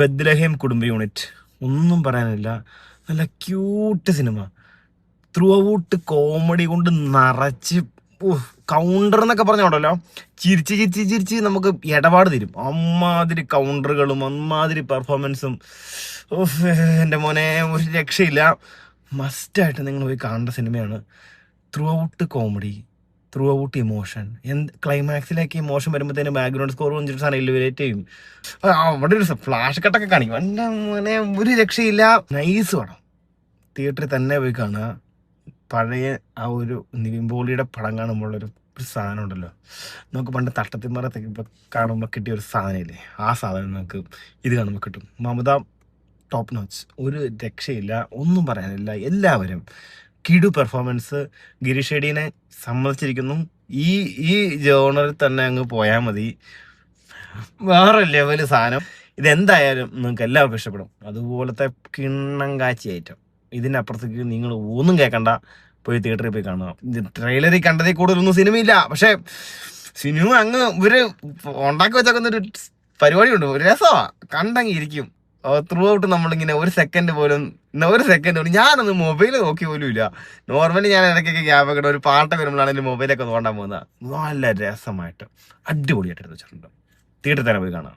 Bethlehem കുടുംബ unit ഒന്നും പറയാനില്ല. നല്ല cute cinema, through out comedy കൊണ്ട് നിറച്ച്. കൗണ്ടർ എന്നൊക്കെ പറഞ്ഞോണ്ടല്ലോ, ചിരിച്ച് ചിരിച്ച് ചിരിച്ച് നമുക്ക് ഇടപാട് തരും. അമ്മാതിരി കൗണ്ടറുകളും അമ്മാതിരി പെർഫോമൻസും. എൻ്റെ മോനെ ഒരു രക്ഷയില്ല. മസ്റ്റായിട്ട് നിങ്ങൾ പോയി കാണേണ്ട സിനിമയാണ്. Throughout comedy, throughout emotion. ക്ലൈമാക്സിലേക്ക് ഇമോഷൻ വരുമ്പോഴത്തേനും ബാക്ക്ഗ്രൗണ്ട് സ്കോർ വന്നിട്ട് സാധനം എലിവേറ്റ് ചെയ്യും. അവിടെ ഒരു ഫ്ലാഷ് കട്ടൊക്കെ കാണിക്കും. എൻ്റെ മോനെ ഒരു രക്ഷയില്ല. നൈസ് പടം, തിയേറ്ററിൽ തന്നെ പോയി കാണുക. പഴയ ആ ഒരു നിവിൻ പോളിയുടെ പടം കാണുമ്പോഴുള്ളൊരു സാധനം ഉണ്ടല്ലോ, നമുക്ക് പണ്ട് തട്ടത്തിമറത്തൊക്കെ ഇപ്പോൾ കാണുമ്പോൾ കിട്ടിയ ഒരു സാധനമില്ലേ, ആ സാധനം നമുക്ക് ഇത് കാണുമ്പോൾ കിട്ടും. മമത ടോപ്പ് നോച്ച്, ഒരു രക്ഷയില്ല, ഒന്നും പറയാനില്ല. എല്ലാവരും കിടു പെർഫോമൻസ്. ഗിരീഷ് ഷെഡീനെ സമ്മതിച്ചിരിക്കുന്നു. ഈ ജോണറിൽ തന്നെ അങ്ങ് പോയാൽ മതി. വേറെ ലെവല് സാധനം. ഇതെന്തായാലും നിങ്ങൾക്ക് എല്ലാവർക്കും ഇഷ്ടപ്പെടും. അതുപോലത്തെ കിണ്ണം കാച്ചി ഐറ്റം. ഇതിനപ്പുറത്തേക്ക് നിങ്ങൾ ഒന്നും കേൾക്കണ്ട, പോയി തിയേറ്ററിൽ പോയി കാണുക. ട്രെയിലറിൽ കണ്ടതിൽ കൂടുതലൊന്നും സിനിമയില്ല, പക്ഷെ സിനിമ അങ്ങ് ഇവര് ഉണ്ടാക്കി വെച്ചേക്കുന്നൊരു പരിപാടിയുണ്ട്. ഒരു രസമാണ്, കണ്ടങ്ങി ഇരിക്കും. ത്രൂ ഔട്ട് നമ്മളിങ്ങനെ ഒരു സെക്കൻഡ് പോലും ഞാനൊന്ന് മൊബൈൽ നോക്കി പോലും ഇല്ല. നോർമലി ഞാൻ ഇടയ്ക്കൊക്കെ ഗ്യാപൊക്കെ ഒരു പാട്ടൊക്കെ വരുമ്പോഴാണെങ്കിലും മൊബൈലൊക്കെ തോണ്ടാൻ പോകുന്നത്. നല്ല രസമായിട്ട് അടിപൊളിയായിട്ട് എടുത്ത് വെച്ചിട്ടുണ്ട്. തിയേറ്ററിൽ തന്നെ പോയി കാണാം.